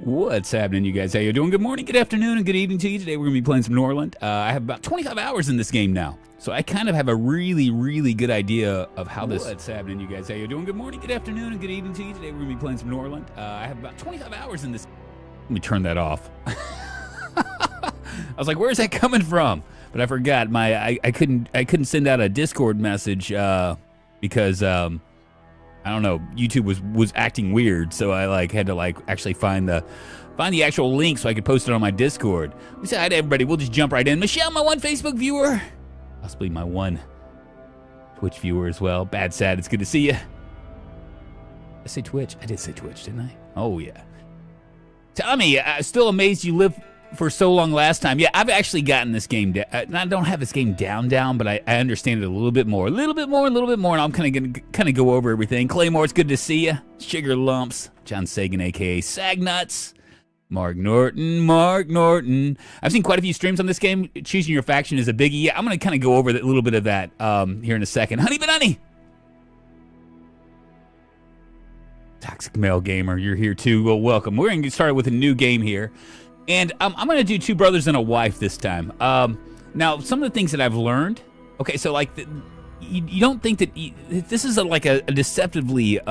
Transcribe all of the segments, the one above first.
What's happening, you guys? How you doing? Good morning, good afternoon, and good evening to you. Today we're going to be playing some Norland. I have about 25 hours in this game now, so I kind of have a really good idea of how this... What's happening, you guys? How you doing? Good morning, good afternoon, and good evening to you. Today we're going to be playing some Norland. I have about 25 hours in this... Let me turn that off. I was like, where's that coming from? But I forgot. I couldn't send out a Discord message because... I don't know, YouTube was acting weird, so I had to actually find the actual link so I could post it on my Discord. We say hi to everybody. We'll just jump right in. Michelle, my one Facebook viewer, possibly my one Twitch viewer as well. Bad sad, it's good to see you. I say Twitch. I did say Twitch, didn't I? Oh yeah. Tommy, still amazed you lived for so long last time. Yeah, I've actually gotten this game down. I don't have this game down, but I understand it a little bit more, and I'm kind of go over everything. Claymore, it's good to see you. Sugar Lumps, John Sagan, a.k.a. Sagnuts, Mark Norton. I've seen quite a few streams on this game. Choosing your faction is a biggie. Yeah, I'm going to kind of go over a little bit of that here in a second. Honey Banani. Toxic Male Gamer, you're here too. Well, welcome. We're going to get started with a new game here. And I'm going to do Two Brothers and a Wife this time. Now, some of the things that I've learned... Okay, so, you don't think that... This is a deceptively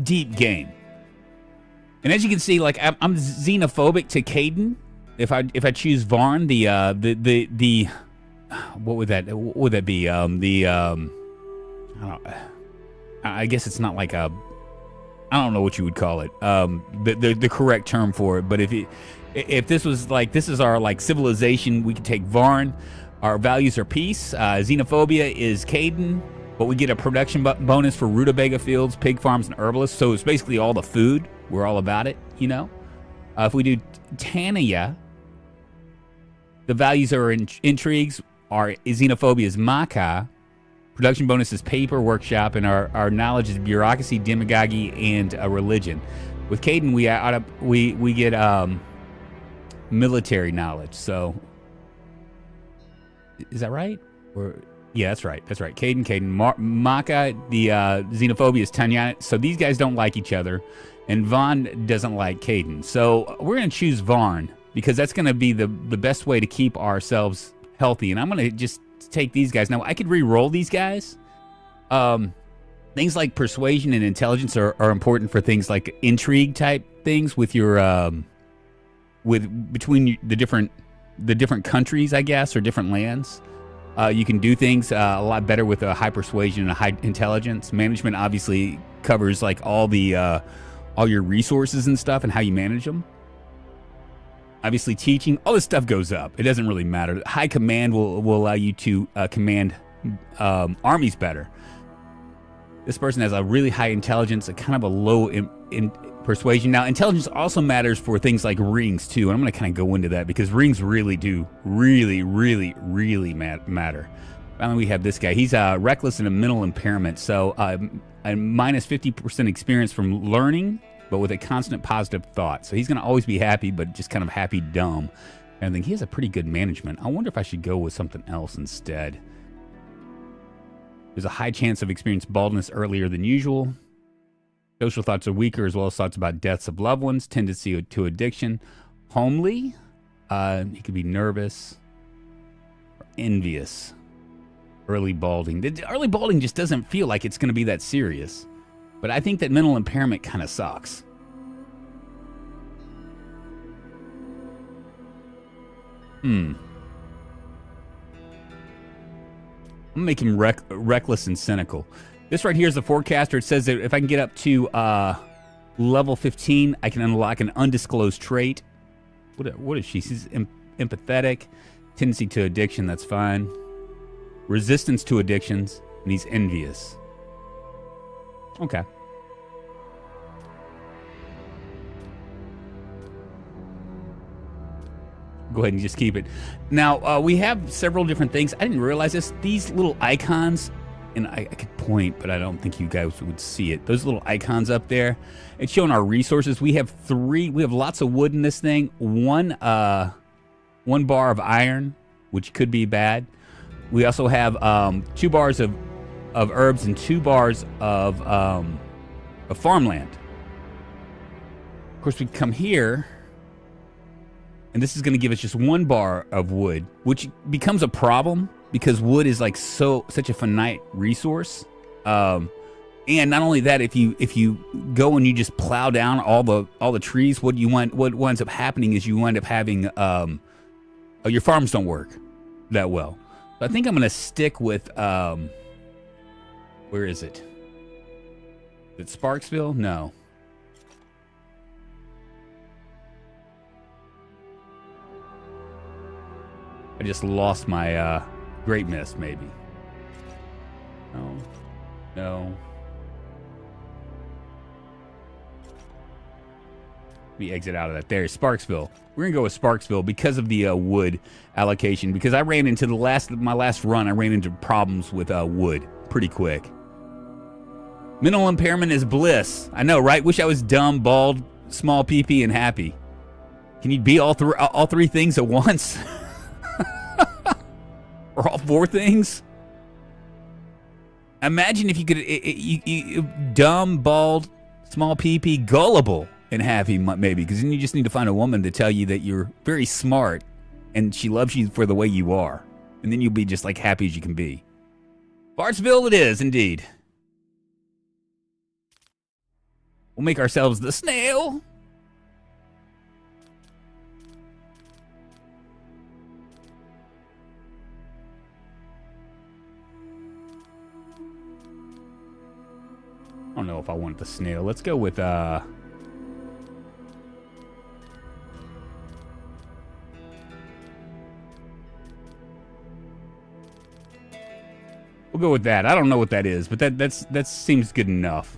deep game. And as you can see, I'm xenophobic to Caden. If I choose Varn, what would that be? I don't know. I guess it's not like a... I don't know what you would call it, the correct term for it. But if this was this is our civilization, we could take Varn. Our values are peace. Xenophobia is Caden, but we get a production bonus for rutabaga fields, pig farms, and herbalists. So it's basically all the food. We're all about it, you know. If we do Tania, the values are intrigues. Our xenophobia is Maka. Production bonus is paper, workshop, and our knowledge is bureaucracy, demagogy, and religion. With Caden, we get military knowledge. So, is that right? Or yeah, that's right. That's right. Caden. Maka, the xenophobia is Tanya. So these guys don't like each other, and Vaughn doesn't like Caden. So we're gonna choose Varn because that's gonna be the best way to keep ourselves healthy. And I'm gonna just take these guys. Now, I could re-roll these guys. Things like persuasion and intelligence are important for things like intrigue type things with your between the different countries, I guess, or different lands. You can do things a lot better with a high persuasion and a high intelligence. Management obviously covers all your resources and stuff and how you manage them. Obviously, teaching, all this stuff goes up. It doesn't really matter. High command will allow you to command armies better. This person has a really high intelligence, a kind of a low in persuasion. Now, intelligence also matters for things like rings, too. And I'm going to kind of go into that because rings really do really matter. Finally, we have this guy. He's reckless and a mental impairment. So, a minus 50% experience from learning, but with a constant positive thought. So he's going to always be happy, but just kind of happy dumb. And I think he has a pretty good management. I wonder if I should go with something else instead. There's a high chance of experiencing baldness earlier than usual. Social thoughts are weaker, as well as thoughts about deaths of loved ones. Tendency to addiction. Homely. He could be nervous or envious. Early balding. The early balding just doesn't feel like it's going to be that serious. But I think that mental impairment kind of sucks. I'm going to make him reckless and cynical. This right here is the forecaster. It says that if I can get up to level 15, I can unlock an undisclosed trait. What is she? She's empathetic. Tendency to addiction, that's fine. Resistance to addictions, and he's envious. Okay. Go ahead and just keep it. Now, we have several different things. I didn't realize this. These little icons, and I could point, but I don't think you guys would see it. Those little icons up there, it's showing our resources. We have lots of wood in this thing. One bar of iron, which could be bad. We also have 2 bars of herbs and 2 bars of farmland. Of course, we come here, and this is going to give us just 1 bar of wood, which becomes a problem because wood is like such a finite resource. And not only that, if you go and you just plow down all the trees, what winds up happening is you wind up having your farms don't work that well. So I think I'm going to stick with where is it? Is it Sparksville? No. I just lost my Great Mist, maybe. No. Let me exit out of that. There's Sparksville. We're gonna go with Sparksville because of the wood allocation. Because I ran into my last run, I ran into problems with wood pretty quick. Mental impairment is bliss. I know, right? Wish I was dumb, bald, small PP, and happy. Can you be all three things at once? Or all 4 things? Imagine if you could, dumb, bald, small PP, gullible, and happy, maybe. Because then you just need to find a woman to tell you that you're very smart and she loves you for the way you are. And then you'll be just like happy as you can be. Bartsville it is, indeed. We'll make ourselves the snail. I don't know if I want the snail. Let's go with we'll go with that. I don't know what that is, but that seems good enough.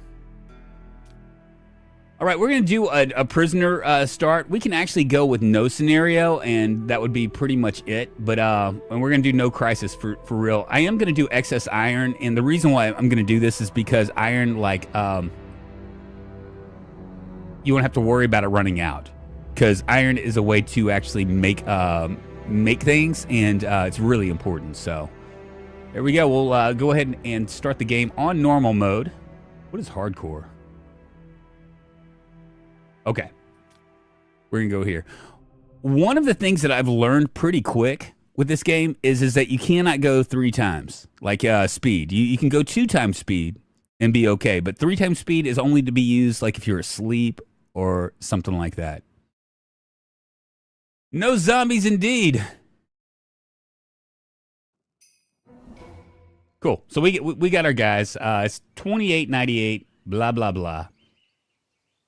All right, we're going to do a prisoner start. We can actually go with no scenario, and that would be pretty much it. But and we're going to do no crisis for real. I am going to do excess iron, and the reason why I'm going to do this is because iron, like, you won't have to worry about it running out. Because iron is a way to actually make things, and it's really important. So there we go. We'll go ahead and start the game on normal mode. What is hardcore? Okay, we're gonna go here. One of the things that I've learned pretty quick with this game is that you cannot go 3 times, like speed. You can go 2 times speed and be okay, but 3 times speed is only to be used like if you're asleep or something like that. No zombies indeed. Cool, so we got our guys. It's 2898, blah, blah, blah.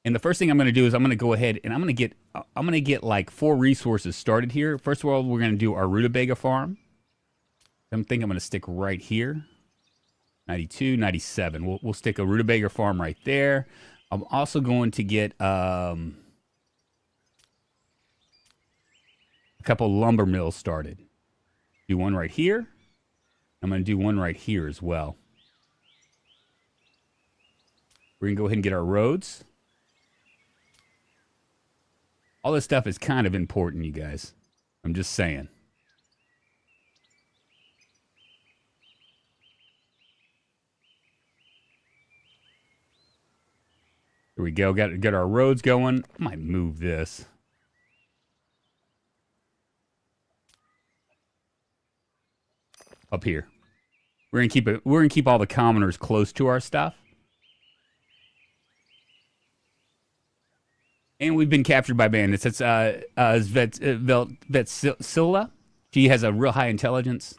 And the first thing I'm going to do is I'm going to go ahead and I'm going to get like 4 resources started here. First of all, we're going to do our rutabaga farm. I think I'm going to stick right here. 92, 97. We'll stick a rutabaga farm right there. I'm also going to get a couple lumber mills started. Do one right here. I'm going to do one right here as well. We're going to go ahead and get our roads. All this stuff is kind of important, you guys. I'm just saying. Here we go. Got our roads going. I might move this. Up here. We're gonna keep all the commoners close to our stuff. And we've been captured by bandits. It's Vetsila. She has a real high intelligence.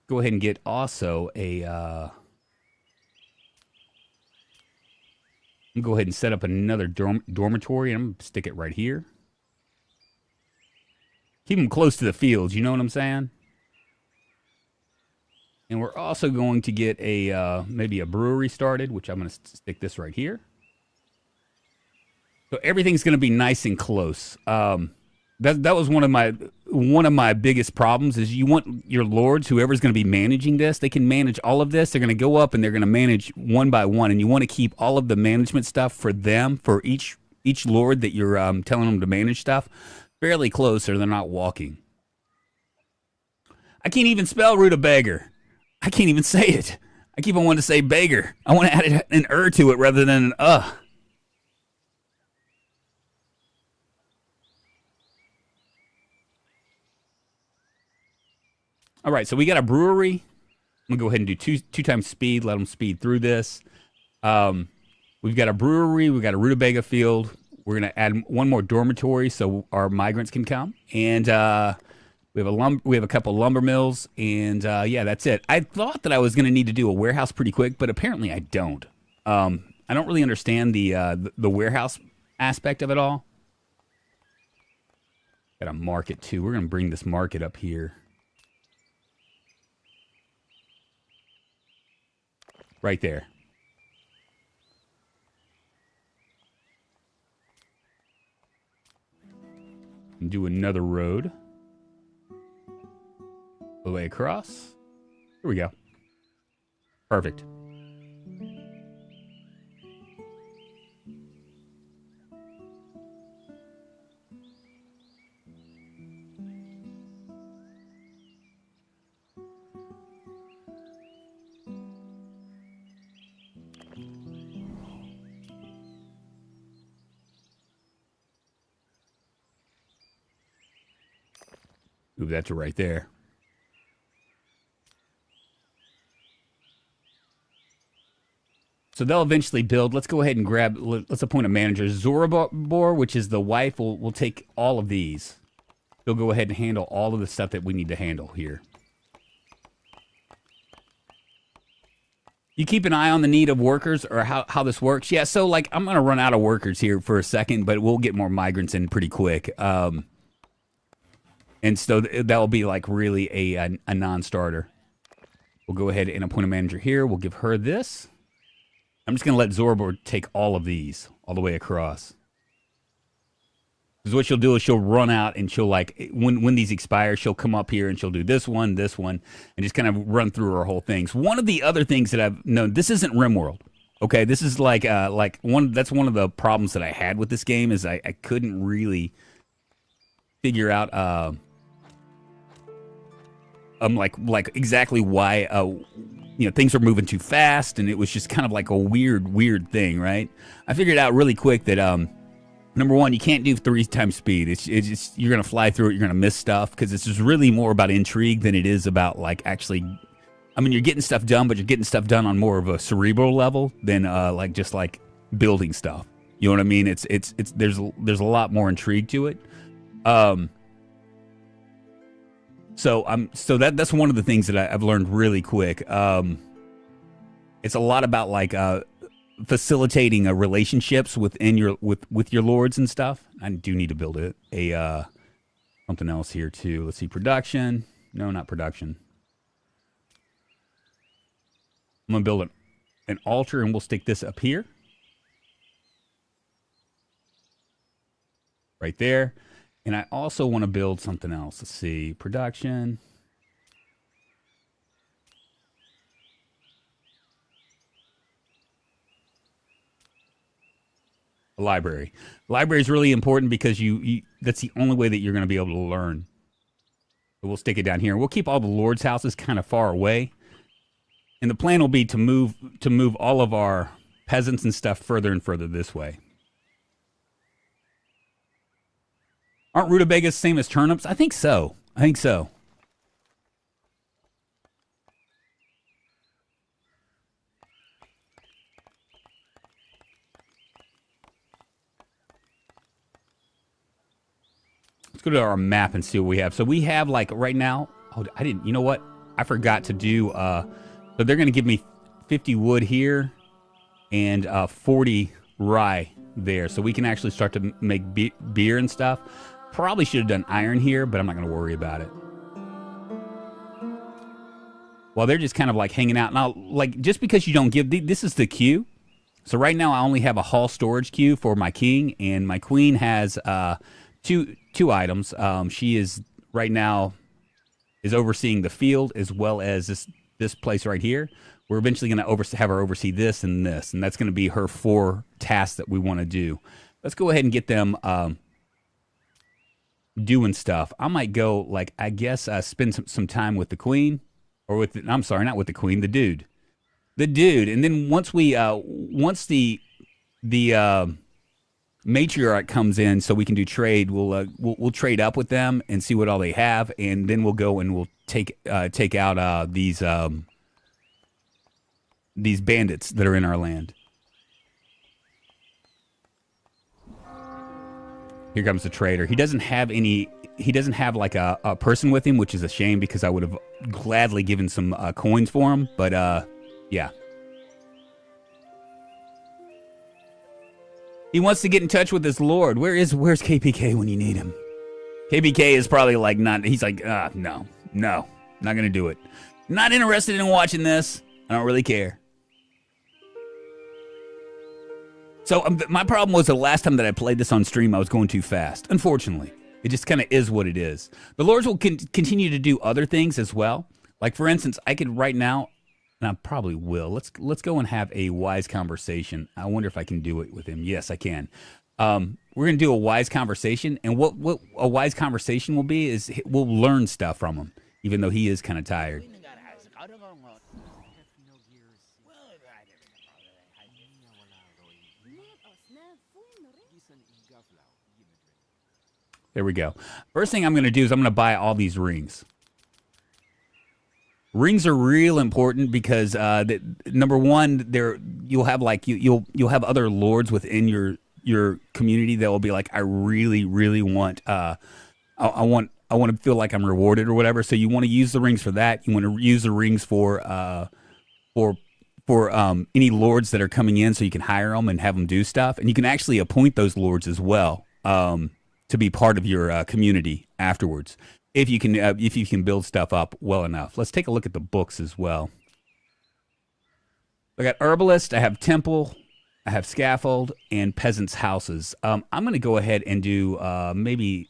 Go ahead and get also a... I'm going to go ahead and set up another dormitory. And I'm going to stick it right here. Keep them close to the fields, you know what I'm saying? And we're also going to get a maybe a brewery started, which I'm going to stick this right here. So everything's going to be nice and close. That was one of my biggest problems is you want your lords, whoever's going to be managing this, they can manage all of this. They're going to go up and they're going to manage one by one, and you want to keep all of the management stuff for them, for each lord that you're telling them to manage stuff, fairly close, or they're not walking. I can't even spell rutabaga. I can't even say it. I keep on wanting to say beggar. I want to add an to it rather than an All right, so we got a brewery. I'm going to go ahead and do two times speed, let them speed through this. We've got a brewery. We've got a rutabaga field. We're going to add one more dormitory so our migrants can come. And we have a couple lumber mills. And, yeah, that's it. I thought that I was going to need to do a warehouse pretty quick, but apparently I don't. I don't really understand the warehouse aspect of it all. Got a market, too. We're going to bring this market up here. Right there. And do another road. All the way across. Here we go. Perfect. Move that to right there. So they'll eventually build. Let's go ahead and grab, let's appoint a manager. Zorobor, which is the wife, will take all of these. He'll go ahead and handle all of the stuff that we need to handle here. You keep an eye on the need of workers or how this works. Yeah, so like I'm going to run out of workers here for a second, but we'll get more migrants in pretty quick. And so that'll be like really a non-starter. We'll go ahead and appoint a manager here. We'll give her this. I'm just going to let Zorobor take all of these all the way across. Because what she'll do is she'll run out and she'll like, when these expire, she'll come up here and she'll do this one, and just kind of run through her whole things. One of the other things that I've known, this isn't Rimworld. Okay, this is like that's one of the problems that I had with this game is I couldn't really figure out like exactly why things were moving too fast, and it was just kind of like a weird thing, right? I figured out really quick that number one, you can't do 3 times speed. It's just, you're gonna fly through it, you're gonna miss stuff because it's just really more about intrigue than it is about like actually. I mean, you're getting stuff done, but you're getting stuff done on more of a cerebral level than like just like building stuff. You know what I mean? It's there's a lot more intrigue to it. So that's one of the things that I've learned really quick. It's a lot about like facilitating relationships within your lords and stuff. I do need to build a something else here too. Let's see, production. No, not production. I'm gonna build an altar, and we'll stick this up here, right there. And I also want to build something else. Let's see, production. A library. Library is really important because that's the only way that you're going to be able to learn. So we'll stick it down here. We'll keep all the lords' houses kind of far away. And the plan will be to move all of our peasants and stuff further and further this way. Aren't rutabagas the same as turnips? I think so. Let's go to our map and see what we have. So we have like right now. Oh, you know what? I forgot to do. So they're going to give me 50 wood here and 40 rye there. So we can actually start to make beer and stuff. Probably should have done iron here, but I'm not going to worry about it. Well, they're just kind of like hanging out. Now, like, just because you don't give... This is the queue. So right now I only have a hall storage queue for my king, and my queen has two items. She is, right now, is overseeing the field as well as this place right here. We're eventually going to have her oversee this, and that's going to be her 4 tasks that we want to do. Let's go ahead and get them... doing stuff. I might go, like, I guess spend some time with the queen, or I'm sorry, not with the queen, the dude, and then once the matriarch comes in, so we can do trade. We'll trade up with them and see what all they have, and then we'll go and we'll take out these bandits that are in our land. Here comes the trader. He doesn't have any. He doesn't have like a person with him, which is a shame because I would have gladly given some coins for him. But yeah. He wants to get in touch with his lord. Where's KPK when you need him? KPK is probably like not. He's like, no, not gonna do it. Not interested in watching this. I don't really care. So my problem was the last time that I played this on stream, I was going too fast. Unfortunately, it just kind of is what it is. The lords will continue to do other things as well. Like for instance, I could right now, and I probably will. Let's go and have a wise conversation. I wonder if I can do it with him. Yes, I can. We're gonna do a wise conversation, and what a wise conversation will be is we'll learn stuff from him, even though he is kind of tired. There we go. First thing I'm going to do is I'm going to buy all these rings. Rings are real important because number one, you'll have like you'll have other lords within your community that will be like, I really want I want to feel like I'm rewarded or whatever. So you want to use the rings for that. You want to use the rings for any lords that are coming in, so you can hire them and have them do stuff, and you can actually appoint those lords as well. To be part of your community afterwards, if you can build stuff up well enough. Let's take a look at the books as well. I got herbalist, I have temple, I have scaffold, and peasants' houses. I'm going to go ahead and do maybe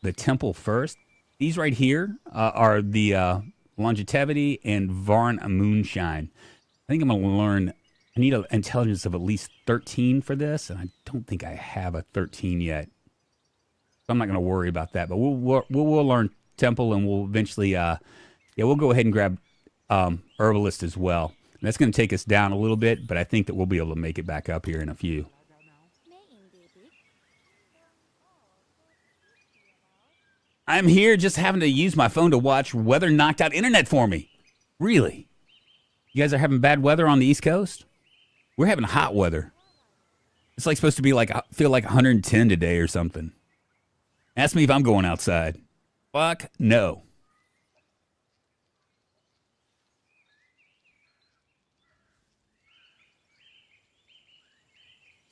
the temple first. These right here are the longevity and Varn moonshine. I think I'm going to learn. I need an intelligence of at least 13 for this, and I don't think I have a 13 yet. I'm not going to worry about that, but we'll learn temple, and we'll eventually, we'll go ahead and grab herbalist as well. And that's going to take us down a little bit, but I think that we'll be able to make it back up here in a few. I'm here just having to use my phone to watch weather knocked out internet for me. Really? You guys are having bad weather on the East Coast? We're having hot weather. It's like supposed to be like, feel like 110 today or something. Ask me if I'm going outside. Fuck no.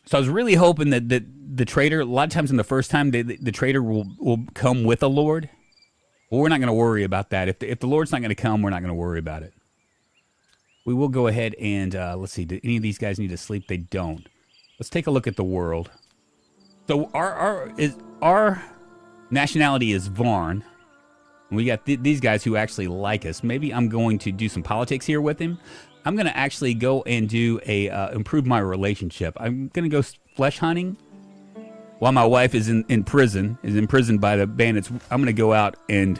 So I was really hoping that the trader, a lot of times in the first time, the trader will come with a lord. Well, we're not going to worry about that. If the lord's not going to come, we're not going to worry about it. We will go ahead and, let's see, do any of these guys need to sleep? They don't. Let's take a look at the world. So our nationality is Varn. We got these guys who actually like us. Maybe I'm going to do some politics here with him. I'm going to actually go and do improve my relationship. I'm going to go flesh hunting while my wife is in prison, is imprisoned by the bandits. I'm going to go out and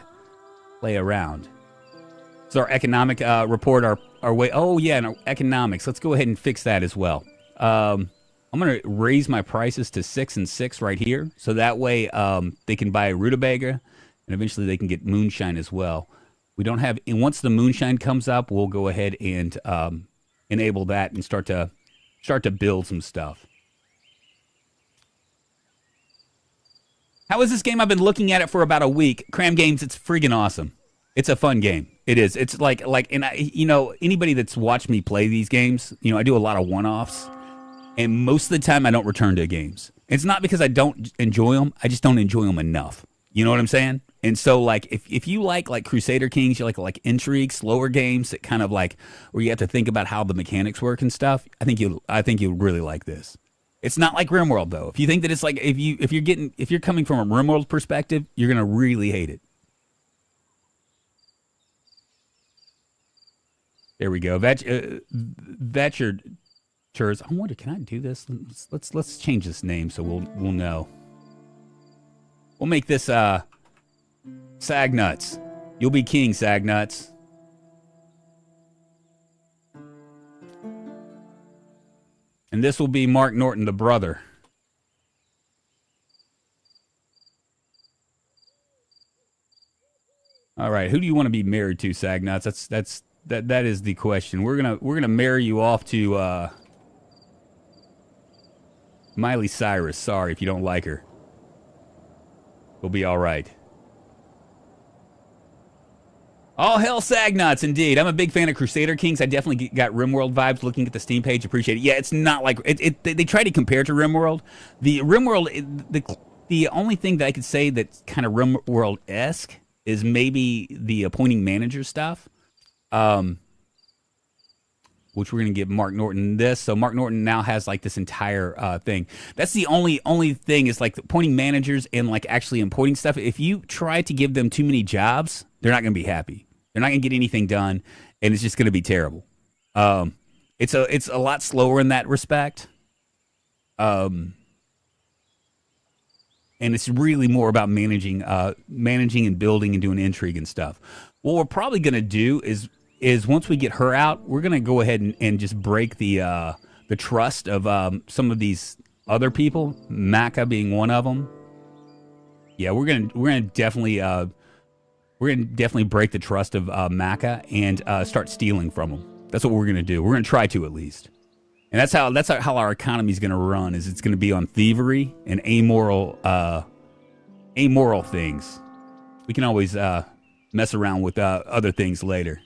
play around. So our economic report, our way. Oh yeah, and our economics. Let's go ahead and fix that as well. I'm going to raise my prices to 6 and 6 right here. So that way they can buy a rutabaga, and eventually they can get moonshine as well. We don't have, and once the moonshine comes up, we'll go ahead and enable that and start to build some stuff. How is this game? I've been looking at it for about a week. Cram Games, it's friggin' awesome. It's a fun game. It is. It's like, and anybody that's watched me play these games, I do a lot of one-offs. And most of the time, I don't return to games. It's not because I don't enjoy them. I just don't enjoy them enough. You know what I'm saying? And so, like, if you like Crusader Kings, you like intrigue, slower games that kind of like where you have to think about how the mechanics work and stuff. I think you'll really like this. It's not like Rimworld though. If you think that it's like if you're coming from a Rimworld perspective, you're gonna really hate it. There we go. That's your. I wonder, can I do this? Let's change this name so we'll know. We'll make this Sagnuts. You'll be king, Sagnuts. And this will be Mark Norton, the brother. All right, who do you want to be married to, Sagnuts? That is the question. We're gonna marry you off to Miley Cyrus. Sorry if you don't like her. We'll be all right. All hell Sagnuts, indeed. I'm a big fan of Crusader Kings. I definitely got Rimworld vibes looking at the Steam page. Appreciate it. Yeah, it's not like they try to compare it to Rimworld. The Rimworld, the only thing that I could say that's kind of Rimworld-esque is maybe the appointing manager stuff, which we're going to give Mark Norton this. So Mark Norton now has like this entire thing. That's the only thing is like appointing managers and like actually appointing stuff. If you try to give them too many jobs, they're not going to be happy. They're not going to get anything done, and it's just going to be terrible. It's a lot slower in that respect. And it's really more about managing and building and doing intrigue and stuff. What we're probably going to do is once we get her out, we're going to go ahead and just break the trust of some of these other people, Maca being one of them. Yeah, we're gonna definitely break the trust of Maca and start stealing from them. That's what we're gonna do. We're gonna try to at least. And that's how our economy is going to run. Is it's going to be on thievery and amoral things. We can always mess around with other things later.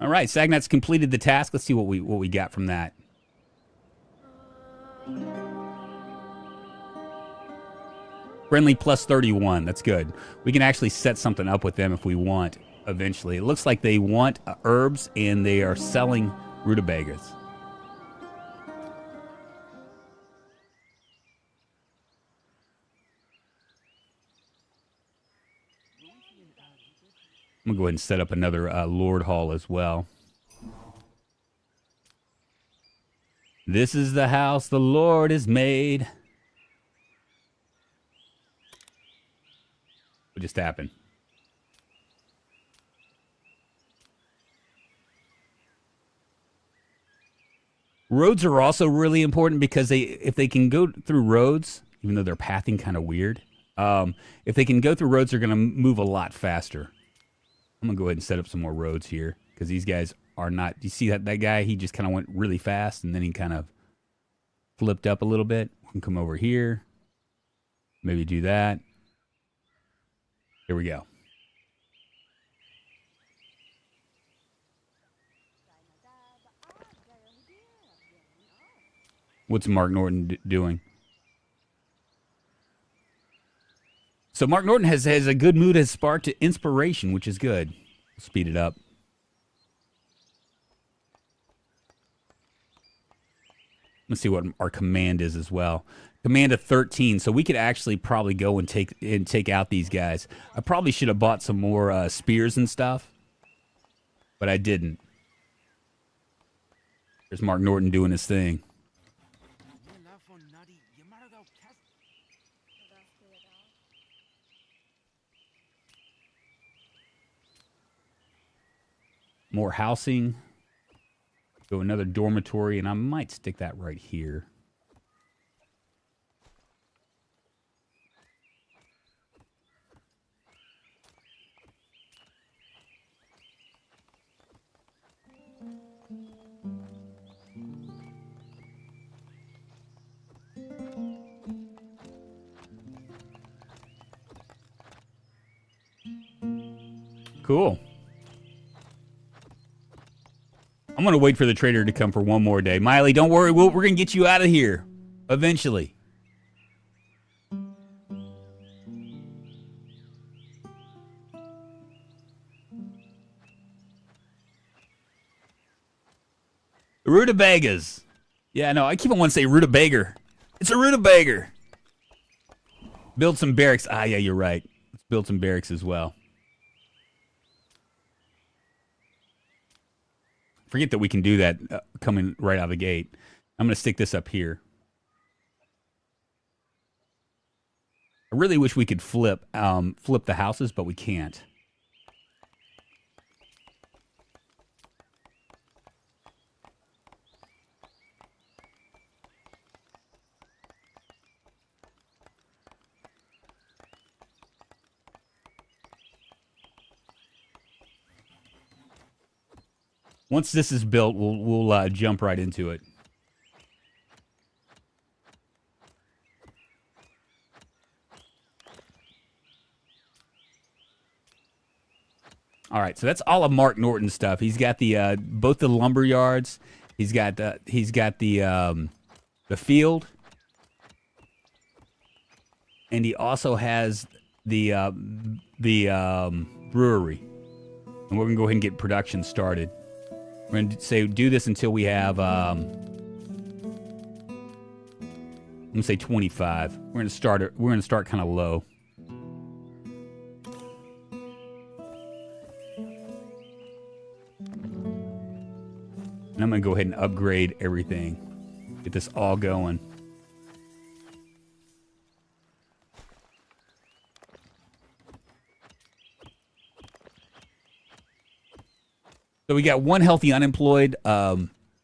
All right, Sagnat's completed the task. Let's see what we got from that. Friendly plus 31. That's good. We can actually set something up with them if we want eventually. It looks like they want herbs and they are selling rutabagas. I'm going to go ahead and set up another Lord Hall as well. This is the house the Lord has made. What just happened? Roads are also really important because if they can go through roads, even though they're pathing kind of weird, if they can go through roads, they're going to move a lot faster. I'm going to go ahead and set up some more roads here because these guys are not... You see that guy? He just kind of went really fast and then he kind of flipped up a little bit. We can come over here. Maybe do that. Here we go. What's Mark Norton doing? So Mark Norton has a good mood, has sparked inspiration, which is good. Speed it up. Let's see what our command is as well. Command of 13, so we could actually probably go and take out these guys. I probably should have bought some more spears and stuff, but I didn't. There's Mark Norton doing his thing. More housing. Go another dormitory, and I might stick that right here. Cool. I'm going to wait for the trader to come for one more day. Miley, don't worry. We're going to get you out of here eventually. Rutabagas. Yeah, no, I keep on wanting to say rutabaga. It's a rutabaga. Build some barracks. Ah, yeah, you're right. Let's build some barracks as well. Forget that we can do that coming right out of the gate. I'm going to stick this up here. I really wish we could flip the houses, but we can't. Once this is built, we'll jump right into it. All right, so that's all of Mark Norton's stuff. He's got the both the lumber yards. He's got the field, and he also has the brewery. And we're gonna go ahead and get production started. We're gonna say do this until we have I'm gonna say 25. We're gonna start kind of low. And I'm going to go ahead and upgrade everything. Get this all going. So we got one healthy unemployed.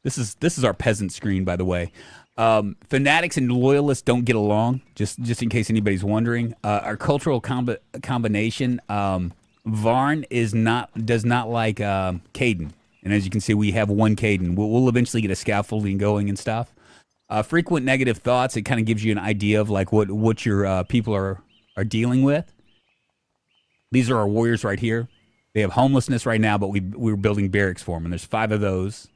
This is our peasant screen, by the way. Fanatics and loyalists don't get along, just in case anybody's wondering. Our cultural combination, Varn does not like Caden. And as you can see, we have one Caden. We'll eventually get a scaffolding going and stuff. Frequent negative thoughts. It kind of gives you an idea of like what your people are dealing with. These are our warriors right here. They have homelessness right now, but we're building barracks for them. And there's 5 of those.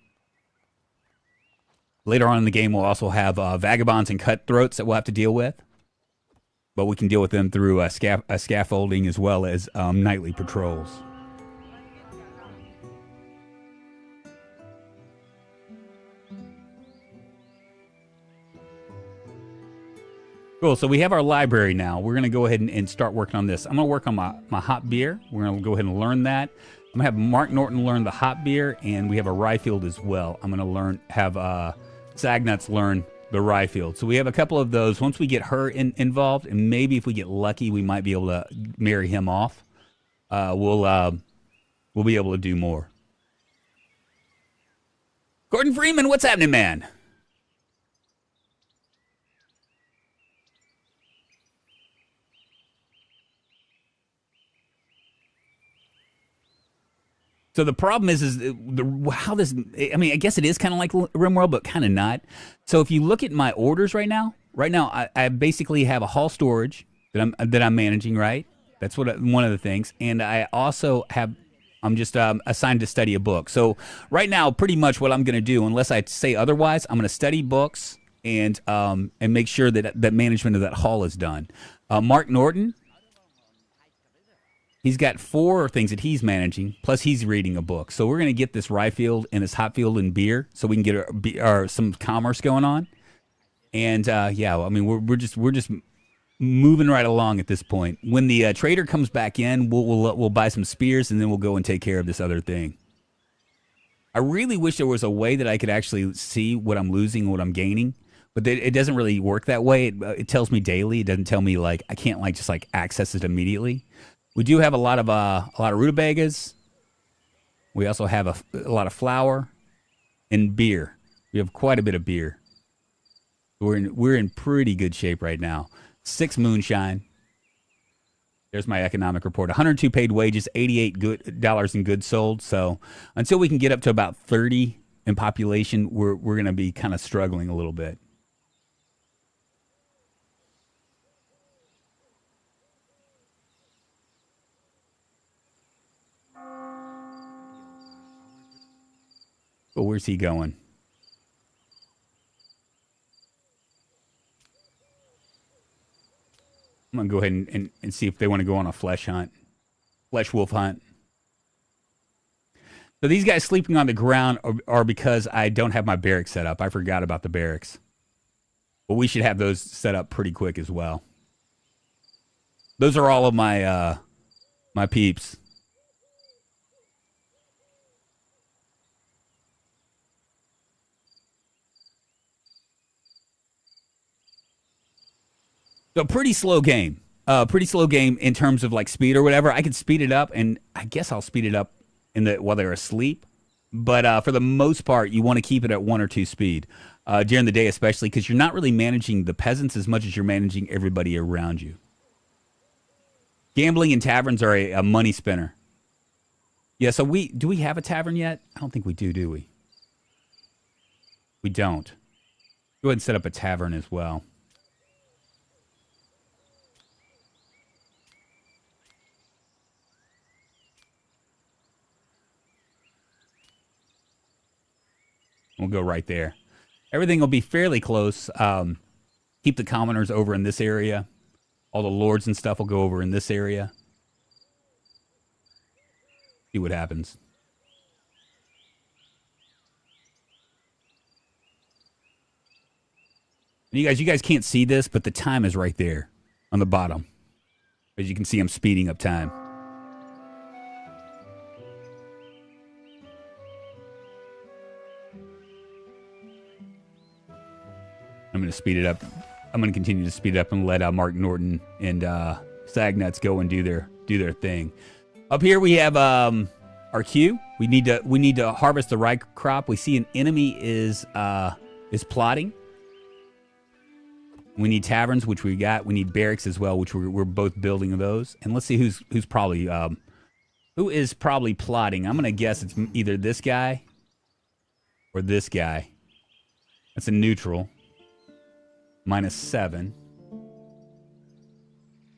Later on in the game, we'll also have vagabonds and cutthroats that we'll have to deal with. But we can deal with them through a scaffolding as well as nightly patrols. Cool, so we have our library now. We're going to go ahead and start working on this. I'm going to work on my hot beer. We're going to go ahead and learn that. I'm going to have Mark Norton learn the hot beer, and we have a rye field as well. I'm going to have Sagnuts learn the rye field. So we have a couple of those. Once we get her involved, and maybe if we get lucky, we might be able to marry him off. We'll be able to do more. Gordon Freeman, what's happening, man? So the problem is how this. I mean, I guess it is kind of like Rimworld, but kind of not. So if you look at my orders right now, I basically have a hall storage that I'm managing. Right, that's one of the things, and I also have. I'm just assigned to study a book. So right now, pretty much what I'm going to do, unless I say otherwise, I'm going to study books and make sure that management of that hall is done. Mark Norton. He's got 4 things that he's managing, plus he's reading a book. So we're going to get this rye field and this hot field and beer, so we can get some commerce going on. And yeah, I mean we're just moving right along at this point. When the trader comes back in, we'll buy some spears and then we'll go and take care of this other thing. I really wish there was a way that I could actually see what I'm losing and what I'm gaining, but it doesn't really work that way. It tells me daily. It doesn't tell me like I can't like just like access it immediately. We do have a lot of rutabagas. We also have a lot of flour and beer. We have quite a bit of beer. We're in pretty good shape right now. 6 moonshine. There's my economic report. 102 paid wages, $88 in goods sold. So until we can get up to about 30 in population, we're going to be kind of struggling a little bit. But where's he going? I'm going to go ahead and see if they want to go on a flesh wolf hunt. So these guys sleeping on the ground are because I don't have my barracks set up. I forgot about the barracks. But we should have those set up pretty quick as well. Those are all of my my peeps. So pretty slow game. Pretty slow game in terms of like speed or whatever. I could speed it up, and I guess I'll speed it up while they're asleep. But for the most part, you want to keep it at 1 or 2 speed during the day, especially because you're not really managing the peasants as much as you're managing everybody around you. Gambling and taverns are a money spinner. Yeah, so do we have a tavern yet? I don't think we do we? We don't. Go ahead and set up a tavern as well. We'll go right there. Everything will be fairly close. Keep the commoners over in this area. All the lords and stuff will go over in this area. See what happens. And you guys can't see this, but the time is right there on the bottom. As you can see, I'm speeding up time. I'm going to speed it up. I'm going to continue to speed it up and let Mark Norton and Sagnuts go and do their thing. Up here we have our queue. We need to harvest the rye crop. We see an enemy is plotting. We need taverns, which we got. We need barracks as well, which we're both building those. And let's see who's probably who is probably plotting. I'm gonna guess it's either this guy or this guy. That's a neutral. -7.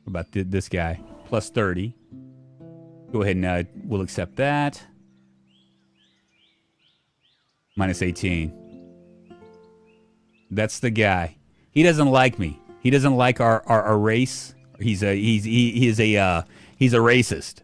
What about this guy? +30. Go ahead and we'll accept that. -18. That's the guy. He doesn't like me. He doesn't like our race. He's a racist.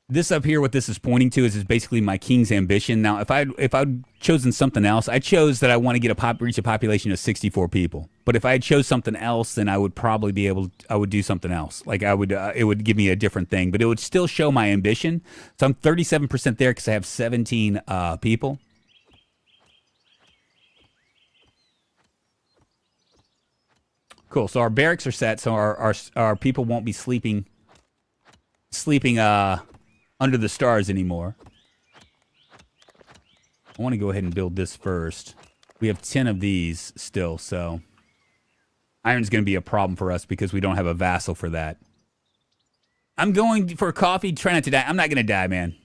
This up here, what this is pointing to is basically my king's ambition. Now, if I'd chosen something else, I chose that I want to get reach a population of 64 people. But if I had chose something else, then I would probably I would do something else. Like it would give me a different thing, but it would still show my ambition. So I'm 37% there because I have 17 people. Cool. So our barracks are set. So our people won't be sleeping under the stars anymore. I want to go ahead and build this first. We have 10 of these still, so iron's going to be a problem for us because we don't have a vassal for that. I'm going for coffee. Try not to die. I'm not going to die, man.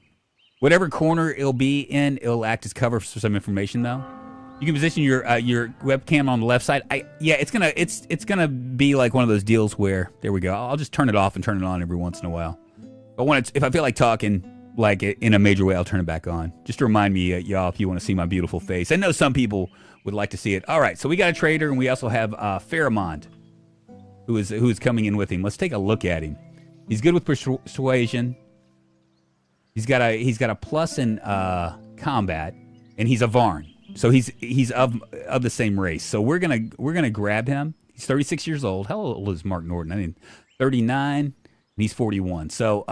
Whatever corner it'll be in, it'll act as cover for some information, though. You can position your webcam on the left side. Yeah, it's gonna be like one of those deals where there we go. I'll just turn it off and turn it on every once in a while. But if I feel like talking like in a major way, I'll turn it back on. Just to remind me, y'all, if you want to see my beautiful face. I know some people would like to see it. All right, so we got a trader, and we also have Pharamond, who is coming in with him. Let's take a look at him. He's good with persuasion. He's got a plus in combat, and he's a Varn, so he's of the same race. So we're gonna grab him. He's 36 years old. How old is Mark Norton? I mean, 39. He's 41. So,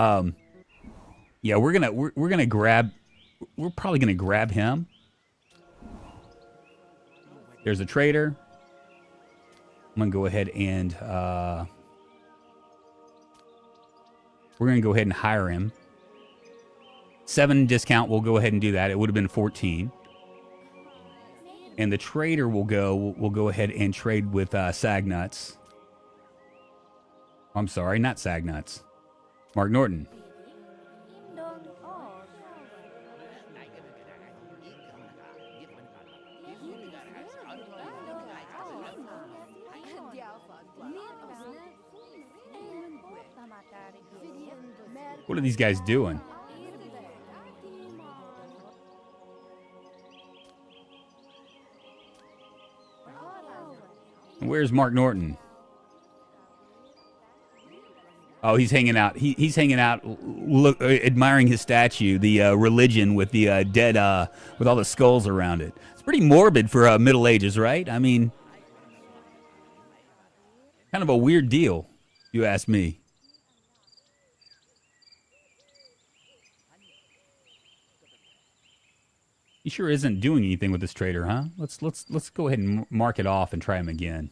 yeah, we're probably gonna grab him. There's a trader. I'm gonna go ahead and we're gonna go ahead and hire him. 7 discount. We'll go ahead and do that. It would have been 14. And the trader will go ahead and trade with Sagnuts. I'm sorry, not Sagnuts. Mark Norton. What are these guys doing? Where's Mark Norton? Oh, he's hanging out. He's hanging out, admiring his statue, the religion with the dead, with all the skulls around it. It's pretty morbid for Middle Ages, right? I mean, kind of a weird deal, if you ask me. He sure isn't doing anything with this trader, huh? Let's go ahead and mark it off and try him again.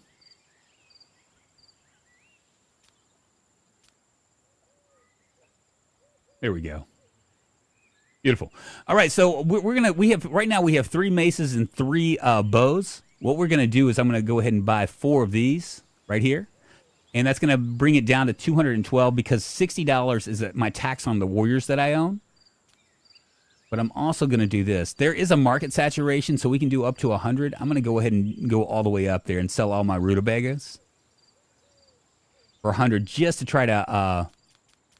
There we go. Beautiful. All right, so right now we have 3 maces and 3 bows. What we're gonna do is I'm gonna go ahead and buy 4 of these right here, and that's gonna bring it down to 212 because $60 is my tax on the warriors that I own. But I'm also gonna do this. There is a market saturation, so we can do up to 100. I'm gonna go ahead and go all the way up there and sell all my rutabagas for 100, just to try to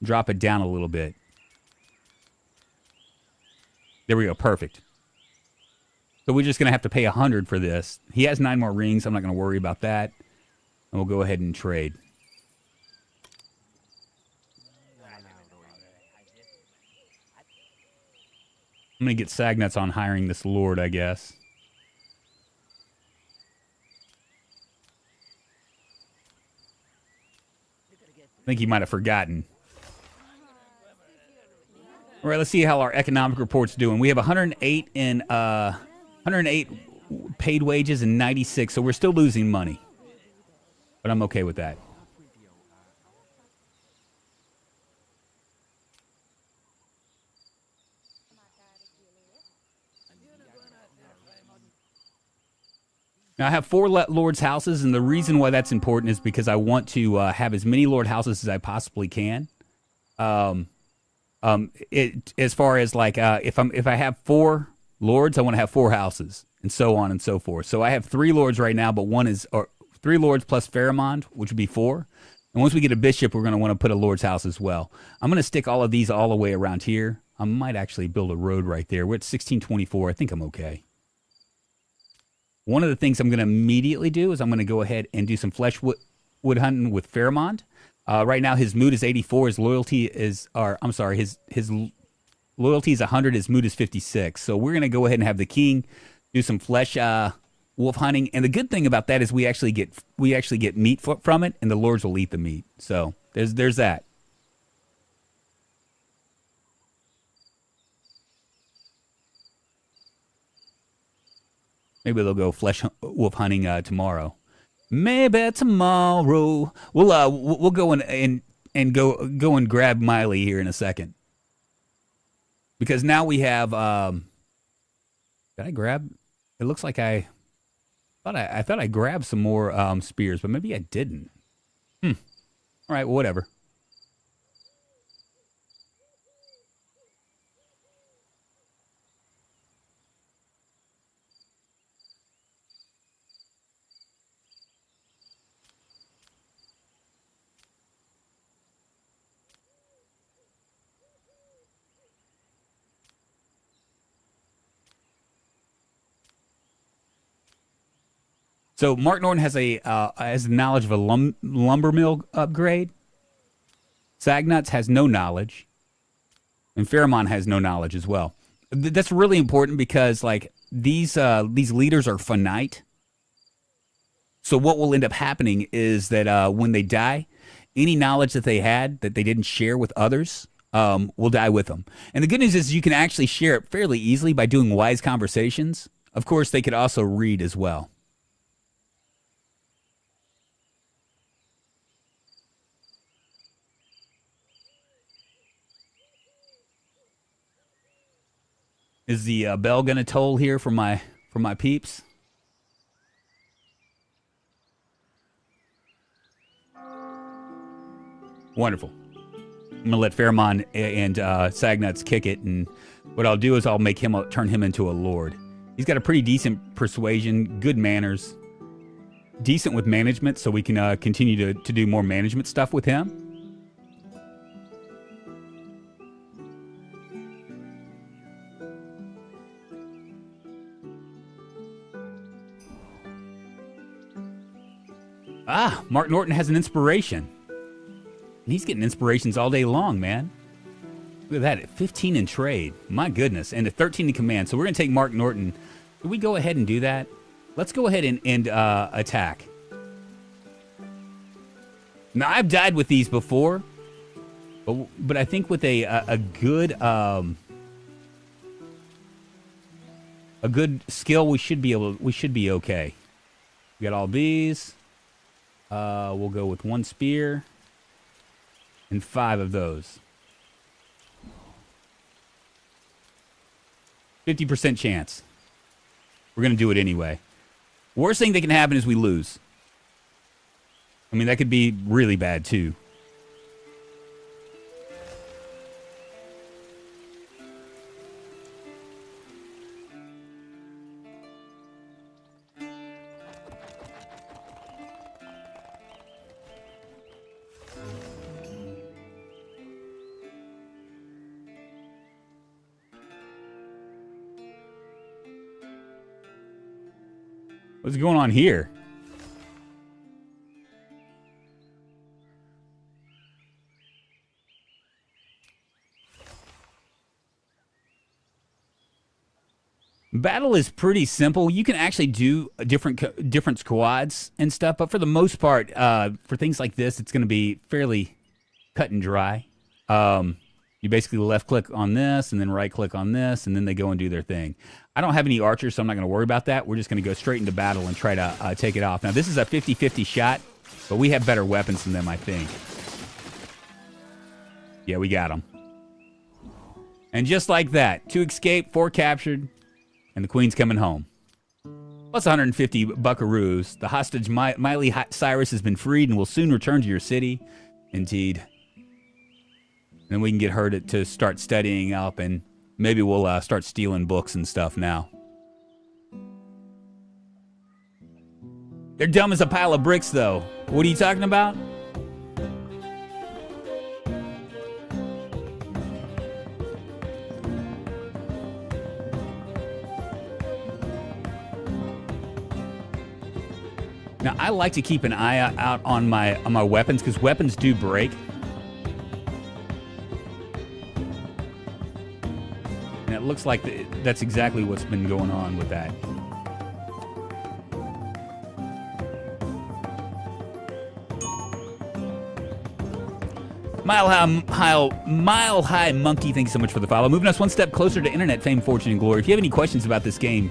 drop it down a little bit. There we go, perfect. So we're just going to have to pay 100 for this. He has 9 more rings. I'm not going to worry about that. And we'll go ahead and trade. I'm going to get Sagnuts on hiring this lord, I guess. I think he might have forgotten. All right, let's see how our economic report's doing. We have 108 in 108 paid wages and 96, so we're still losing money. But I'm okay with that. Now, I have 4 lords' houses, and the reason why that's important is because I want to have as many lord houses as I possibly can. As far as like if I have 4 lords, I want to have 4 houses, and so on and so forth. So I have 3 lords right now, but 3 lords plus Pharamond, which would be 4. And once we get a bishop, we're going to want to put a lord's house as well. I'm going to stick all of these all the way around here. I might actually build a road right there. We're at 1624. I think I'm okay. One of the things I'm going to immediately do is I'm going to go ahead and do some flesh wood hunting with Pharamond. Right now, his mood is 84. His loyalty is, his loyalty is 100. His mood is 56. So we're going to go ahead and have the king do some flesh wolf hunting. And the good thing about that is we actually get meat from it, and the lords will eat the meat. So there's that. Maybe they'll go flesh wolf hunting tomorrow. Maybe tomorrow we'll go and go and grab Miley here in a second, because now we have. Did I grab? It looks like I thought I grabbed some more spears, but maybe I didn't. All right, well, whatever. So Mark Norton has has knowledge of a lumber mill upgrade. Sagnuts has no knowledge, and Pharamond has no knowledge as well. That's really important because like these leaders are finite. So what will end up happening is that when they die, any knowledge that they had that they didn't share with others will die with them. And the good news is you can actually share it fairly easily by doing wise conversations. Of course, they could also read as well. Is the bell going to toll here for my peeps? Wonderful. I'm going to let Pharamond and Sagnuts kick it, and what I'll do is I'll make him turn him into a lord. He's got a pretty decent persuasion, good manners, decent with management, so we can continue to do more management stuff with him. Ah, Mark Norton has an inspiration. And he's getting inspirations all day long, man. Look at that, 15 in trade. My goodness, and a 13 in command. So we're going to take Mark Norton. Can we go ahead and do that? Let's go ahead and attack. Now, I've died with these before, but I think with a good skill, we should be okay. We got all these. We'll go with 1 spear and 5 of those. 50% chance. We're going to do it anyway. Worst thing that can happen is we lose. I mean, that could be really bad, too. What's going on here? Battle is pretty simple. You can actually do different squads and stuff, but for the most part, for things like this, it's going to be fairly cut and dry. You basically left-click on this, and then right-click on this, and then they go and do their thing. I don't have any archers, so I'm not going to worry about that. We're just going to go straight into battle and try to take it off. Now, this is a 50-50 shot, but we have better weapons than them, I think. Yeah, we got them. And just like that, 2 escaped, 4 captured, and the queen's coming home. Plus 150 buckaroos. The hostage Miley Cyrus has been freed and will soon return to your city. Indeed. Then we can get her to start studying up, and maybe we'll start stealing books and stuff now. They're dumb as a pile of bricks, though. What are you talking about? Now, I like to keep an eye out on my weapons, because weapons do break. And it looks like that's exactly what's been going on with that. Mile High Monkey, thanks so much for the follow. Moving us one step closer to internet fame, fortune, and glory. If you have any questions about this game,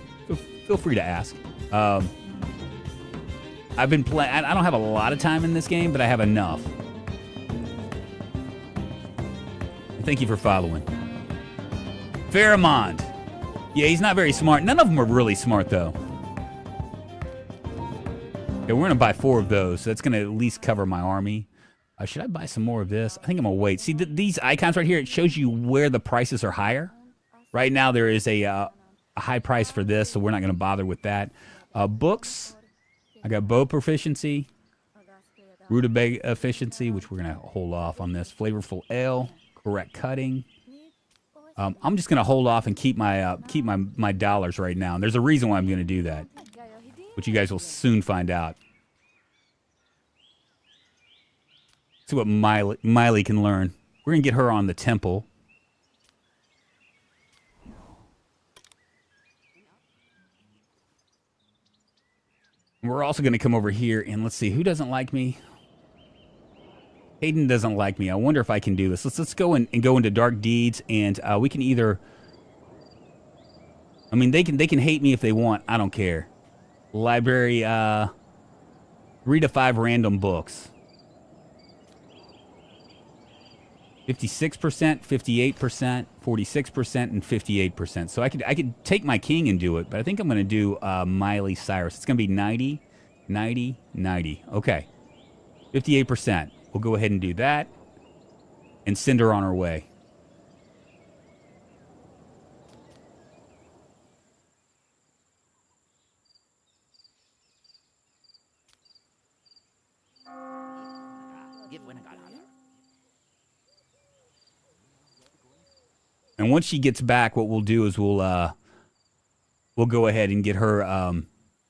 feel free to ask. I've been playing. I don't have a lot of time in this game, but I have enough. Thank you for following. Pharamond. Yeah, he's not very smart. None of them are really smart, though. Okay, we're going to buy 4 of those, so that's going to at least cover my army. Should I buy some more of this? I think I'm going to wait. See, these icons right here, it shows you where the prices are higher. Right now, there is a high price for this, so we're not going to bother with that. Books. I got bow proficiency. Rutabaga efficiency, which we're going to hold off on this. Flavorful ale. Correct cutting. I'm just going to hold off and keep my dollars right now. And there's a reason why I'm going to do that, which you guys will soon find out. See what Miley can learn. We're going to get her on the temple. We're also going to come over here and let's see, who doesn't like me? Hayden doesn't like me. I wonder if I can do this. Let's go and go into dark deeds, and we can either. I mean, they can hate me if they want. I don't care. Library. Read to 5 random books. 56%, 58%, 46%, and 58%. So I could take my king and do it, but I think I'm going to do Miley Cyrus. It's going to be 90, 90, 90. Okay. 58%. We'll go ahead and do that and send her on her way. And once she gets back, what we'll do is we'll go ahead and get her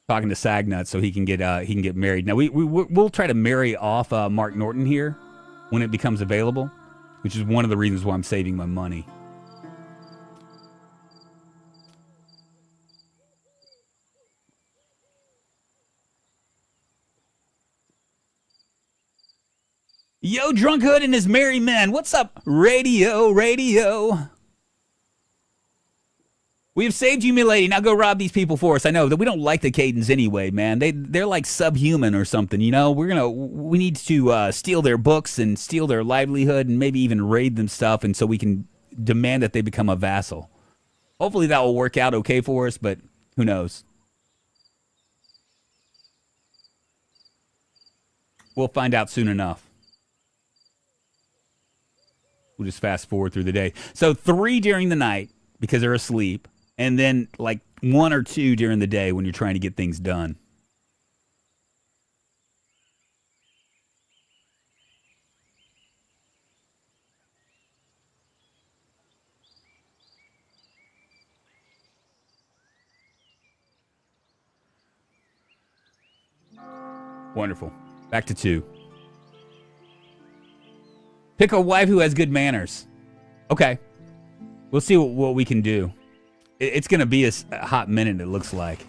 talking to Sagnut so he can get married. Now we'll try to marry off Mark Norton here when it becomes available, which is one of the reasons why I'm saving my money. Yo, Drunkhood and his merry men. What's up, radio? We have saved you, milady. Now go rob these people for us. I know that we don't like the Cadens anyway, man. They're like subhuman or something, you know? We need to steal their books and steal their livelihood and maybe even raid them stuff, and so we can demand that they become a vassal. Hopefully that will work out okay for us, but who knows? We'll find out soon enough. We'll just fast forward through the day. So 3 during the night because they're asleep, and then like 1 or 2 during the day when you're trying to get things done. Wonderful. Back to 2. Pick a wife who has good manners. Okay. We'll see what we can do. It's going to be a hot minute, it looks like.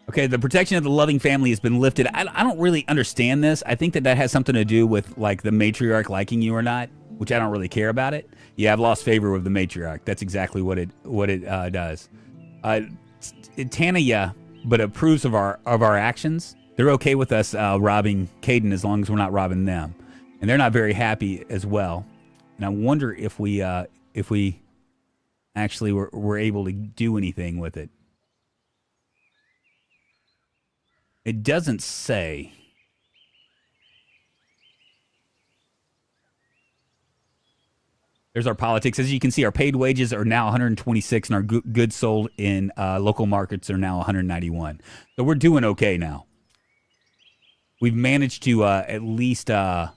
Okay, the protection of the loving family has been lifted. I don't really understand this. I think that has something to do with like the matriarch liking you or not, which I don't really care about it. Yeah, I've lost favor with the matriarch. That's exactly what it does. Tanya, but approves of our actions. They're okay with us robbing Caden as long as we're not robbing them, and they're not very happy as well. And I wonder if we actually were able to do anything with it. It doesn't say. There's our politics. As you can see, our paid wages are now 126, and our goods sold in local markets are now 191. So we're doing okay now. We've managed to at least. Do I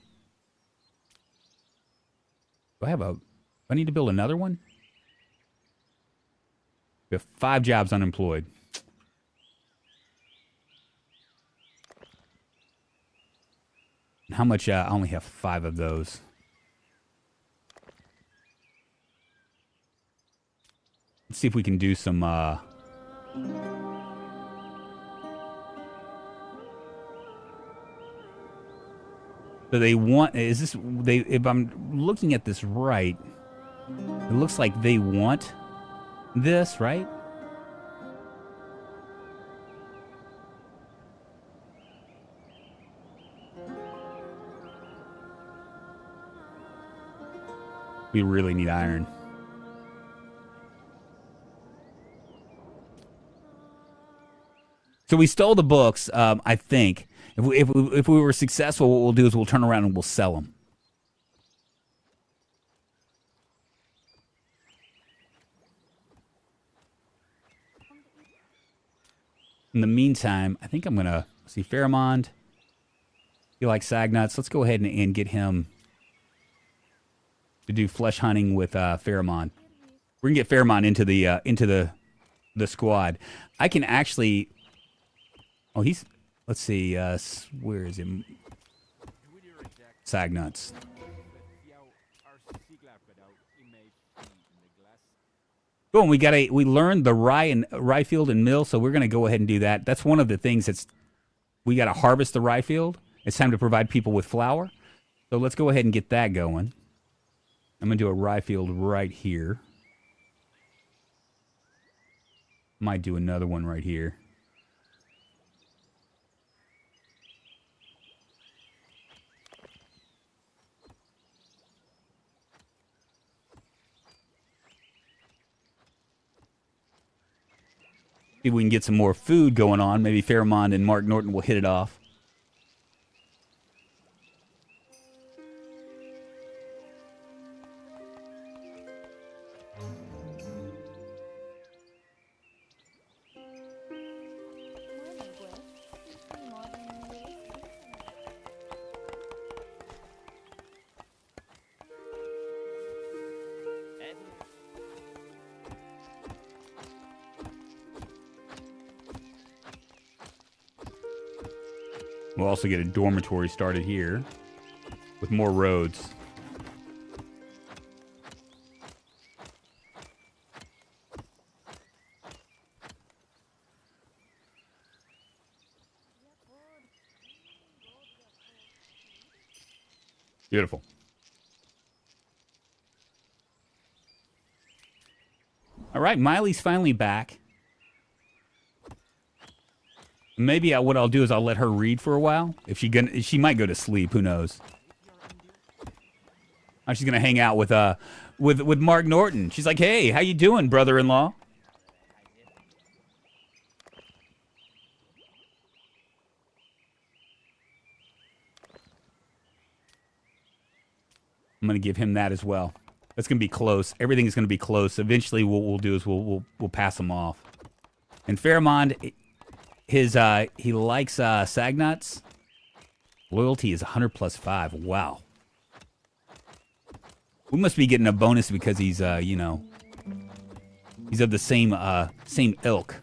need to build another one? We have 5 jobs unemployed. How much? I only have 5 of those. Let's see if we can do some. So they want. Is this they? If I'm looking at this right, it looks like they want this, right? We really need iron. So we stole the books, I think. If we were successful, what we'll do is we'll turn around and we'll sell them. In the meantime, I think I'm going to see Pheromond. You like Sagnuts. Let's go ahead and get him to do flesh hunting with Pheromond. We're going to get Pheromond into the squad. I can actually... Oh, he's... Let's see. Where is him? Sagnuts. Boom, we learned the rye field and mill, so we're going to go ahead and do that. That's one of the things we got to harvest the rye field. It's time to provide people with flour. So let's go ahead and get that going. I'm going to do a rye field right here. Might do another one right here. See if we can get some more food going on. Maybe Pheromond and Mark Norton will hit it off. We'll also get a dormitory started here with more roads. Beautiful. All right, Miley's finally back. Maybe what I'll do is I'll let her read for a while. If she might go to sleep, who knows? Now she's gonna hang out with Mark Norton. She's like, hey, how you doing, brother-in-law? I'm gonna give him that as well. That's gonna be close. Everything is gonna be close. Eventually, what we'll do is we'll pass them off. And Faramond, he likes Sagnuts. Loyalty is 100 plus 5. Wow. We must be getting a bonus because he's you know, he's of the same ilk.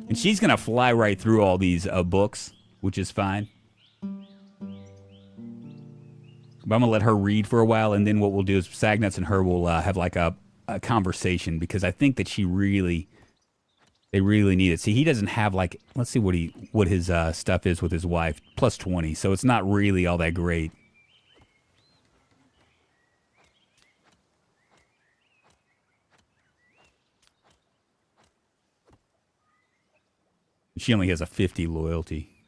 And she's going to fly right through all these books, which is fine. But I'm going to let her read for a while, and then what we'll do is Sagnuts and her will have like a conversation, because I think that they really need it. See, he doesn't have like, let's see what his stuff is with his wife, plus 20, so it's not really all that great. She only has a 50 loyalty.